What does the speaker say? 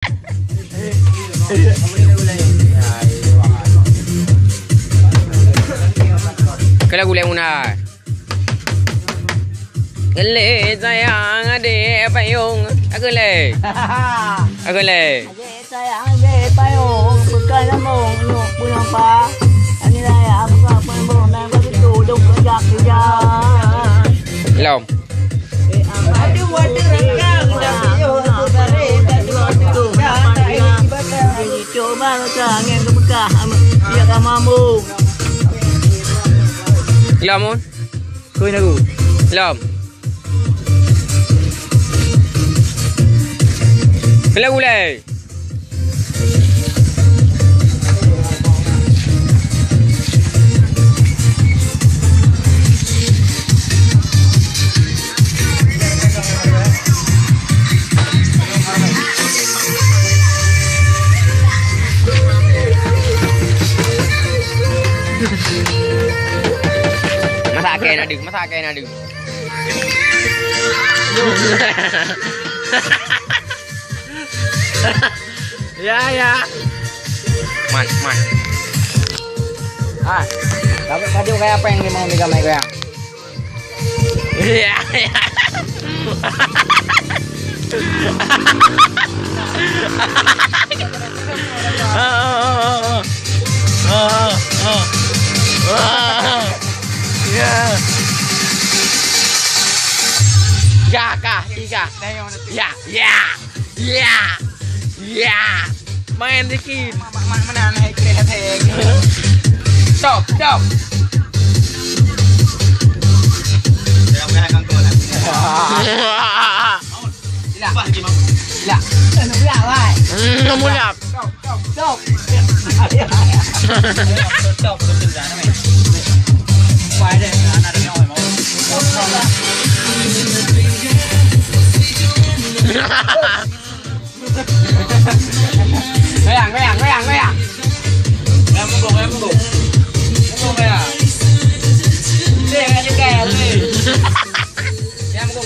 Cái lagu lain Muna. Gele sayang adik payung. Aku le. Aku le. Adik sayang adik payung bukan lambung nyuk pulang pa. Ani saya apa pun nak begitu duk kerja kerja. Lom. Aduh waduh renggang dah yo tu tarik tu coba angin ke Mekah dia kan mampu. Lom. Kuih lagu. Lom. Cái lagu le. Masa kain ada. Ya. Man. Tapi tadi kayak apa yang mau megang kayak? Ya. Ya. Main dikit. Mana naik kreatif. Stop. Goyang. Em mung gục. Mung ya. Dia juga ya, Em mung.